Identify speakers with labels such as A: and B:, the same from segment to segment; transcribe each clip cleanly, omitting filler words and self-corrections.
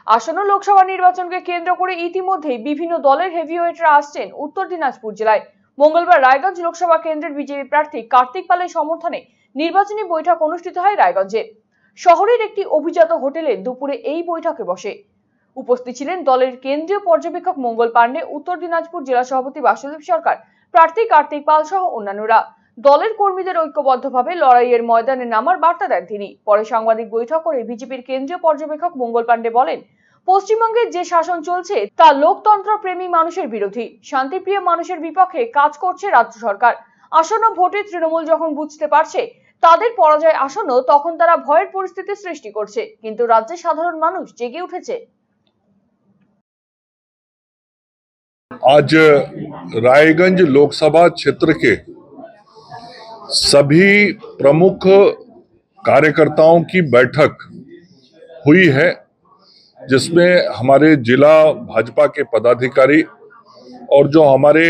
A: আসন্ন লোকসভা নির্বাচনকে কেন্দ্র করে ইতিমধ্যেই বিভিন্ন দলের হেভিওয়েটরা আসছেন উত্তর দিনাজপুর জেলায়। মঙ্গলবার রায়গঞ্জ লোকসভা কেন্দ্রের বিজেপি প্রার্থী কার্তিক পালের সমর্থনে নির্বাচনী বৈঠক অনুষ্ঠিত হয় রায়গঞ্জে। শহরের একটি অভিজাত হোটেলে দুপুরে এই বৈঠকে বসে। উপস্থিত ছিলেন দলের কেন্দ্রীয় পর্যবেক্ষক মঙ্গল পাণ্ডে, উত্তর দিনাজপুর জেলা সভাপতি বাসুদেব সরকার, প্রার্থী কার্তিক পাল সহ অন্যান্যরা। দলের কর্মীদের ঐক্যবদ্ধভাবে লড়াইয়ের ময়দানে নামার বার্তা দেন তিনি। পরে সাংবাদিক বৈঠক করে বিজেপির কেন্দ্রীয় পর্যবেক্ষক মঙ্গল পাণ্ডে বলেন, পশ্চিমবঙ্গে যে শাসন চলছে তা লোকতন্ত্র প্রেমী মানুষের বিরোধী, শান্তিপ্রিয় মানুষের বিপক্ষে কাজ করছে রাজ্য সরকার। আসন্ন ভোটে তৃণমূল যখন বুঝতে পারছে তাদের পরাজয় আসন্ন, তখন তারা ভয়ের পরিস্থিতি সৃষ্টি করছে, কিন্তু রাজ্যের সাধারণ মানুষ জেগে উঠেছে।
B: आज रायगंज लोकसभा क्षेत्र के सभी प्रमुख कार्यकर्ताओं की बैठक हुई है, जिसमें हमारे जिला भाजपा के पदाधिकारी और जो हमारे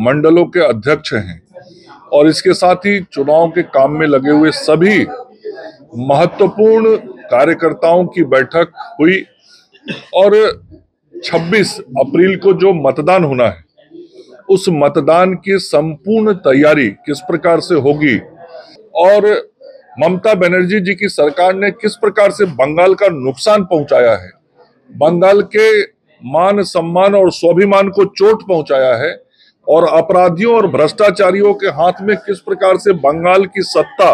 B: मंडलों के अध्यक्ष हैं और इसके साथ ही चुनाव के काम में लगे हुए सभी महत्वपूर्ण कार्यकर्ताओं की बैठक हुई। और 26 अप्रैल को जो मतदान होना है, उस मतदान की संपूर्ण तैयारी किस प्रकार से होगी और ममता बनर्जी जी की सरकार ने किस प्रकार से बंगाल का नुकसान पहुंचाया है, बंगाल के मान सम्मान और स्वाभिमान को चोट पहुंचाया है और अपराधियों और भ्रष्टाचारियों के हाथ में किस प्रकार से बंगाल की सत्ता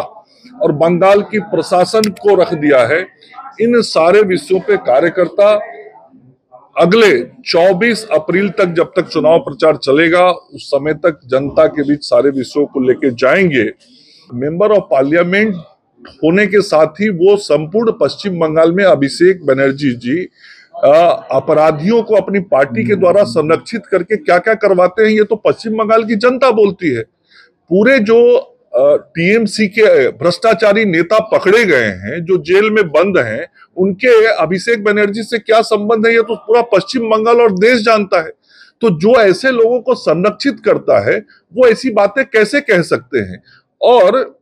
B: और बंगाल की प्रशासन को रख दिया है, इन सारे विषयों पे कार्यकर्ता अगले 24 अप्रैल तक, जब तक चुनाव प्रचार चलेगा, उस समय तक जनता के बीच सारे विषयों को लेकर जाएंगे। मेंबर ऑफ पार्लियामेंट होने के साथ ही वो संपूर्ण पश्चिम बंगाल में अभिषेक बनर्जी जी अपराधियों को अपनी पार्टी के द्वारा संरक्षित करके क्या क्या करवाते हैं, ये तो पश्चिम बंगाल की जनता बोलती है। पूरे जो टीएमसी के भ्रष्टाचारी नेता पकड़े गए हैं, जो जेल में बंद हैं, उनके अभिषेक बनर्जी से क्या संबंध है, ये तो पूरा पश्चिम बंगाल और देश जानता है। तो जो ऐसे लोगों को संरक्षित करता है, वो ऐसी बातें कैसे कह सकते हैं। और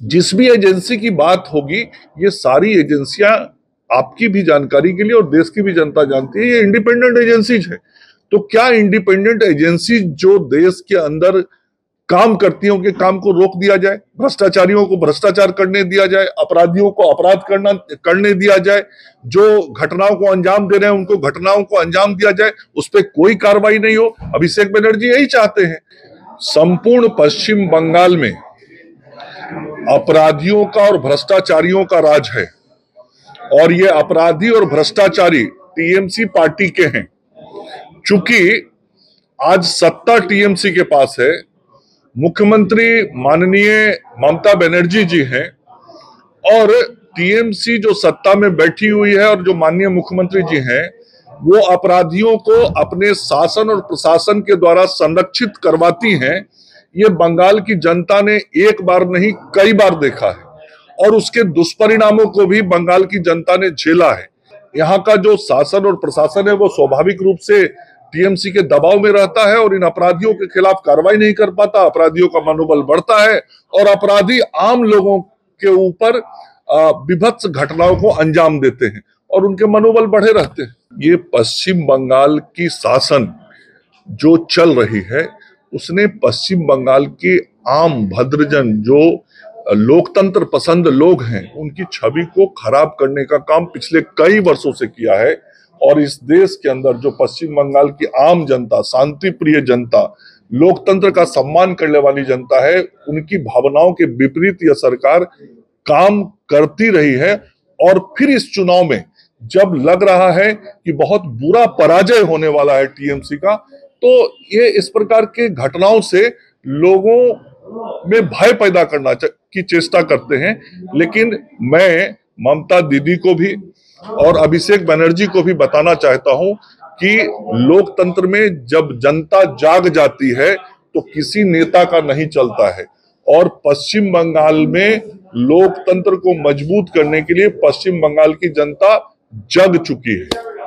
B: जिस भी एजेंसी की बात होगी, ये सारी एजेंसियां आपकी भी जानकारी के लिए और देश की भी जनता जानती है, ये इंडिपेंडेंट एजेंसीज है। तो क्या इंडिपेंडेंट एजेंसी जो देश के अंदर काम करती है, उनके काम को रोक दिया जाए, भ्रष्टाचारियों को भ्रष्टाचार करने दिया जाए, अपराधियों को अपराध करने दिया जाए, जो घटनाओं को अंजाम दे रहे हैं उनको घटनाओं को अंजाम दिया जाए, उस पर कोई कार्रवाई नहीं हो? अभिषेक बनर्जी यही चाहते हैं। संपूर्ण पश्चिम बंगाल में अपराधियों का और भ्रष्टाचारियों का राज है और ये अपराधी और भ्रष्टाचारी टीएमसी पार्टी के हैं। चूंकि आज सत्ता टीएमसी के पास है, मुख्यमंत्री माननीय ममता बनर्जी जी हैं और टीएमसी जो सत्ता में बैठी हुई है और जो माननीय मुख्यमंत्री जी हैं, वो अपराधियों को अपने शासन और प्रशासन के द्वारा संरक्षित करवाती हैं। ये बंगाल की जनता ने एक बार नहीं कई बार देखा है और उसके दुष्परिणामों को भी बंगाल की जनता ने झेला है। यहाँ का जो शासन और प्रशासन है, वो स्वाभाविक रूप से टीएमसी के दबाव में रहता है और इन अपराधियों के खिलाफ कार्रवाई नहीं कर पाता। अपराधियों का मनोबल बढ़ता है और अपराधी आम लोगों के ऊपर विभत्स घटनाओं को अंजाम देते हैं और उनके मनोबल बढ़े रहते हैं। ये पश्चिम बंगाल की शासन जो चल रही है, उसने पश्चिम बंगाल के आम भद्रजन जो लोकतंत्र पसंद लोग हैं, उनकी छवि को खराब करने का काम पिछले कई वर्षों से किया है। और इस देश के अंदर जो पश्चिम बंगाल की आम जनता, शांति प्रिय जनता, लोकतंत्र का सम्मान करने वाली जनता है, उनकी भावनाओं के विपरीत यह सरकार काम करती रही है। और फिर इस चुनाव में जब लग रहा है कि बहुत बुरा पराजय होने वाला है टीएमसी का, तो ये इस प्रकार के घटनाओं से लोगों में भय पैदा करना की चेष्टा करते हैं। लेकिन मैं ममता दीदी को भी और अभिषेक बनर्जी को भी बताना चाहता हूं कि लोकतंत्र में जब जनता जाग जाती है तो किसी नेता का नहीं चलता है। और पश्चिम बंगाल में लोकतंत्र को मजबूत करने के लिए पश्चिम बंगाल की जनता जग चुकी है।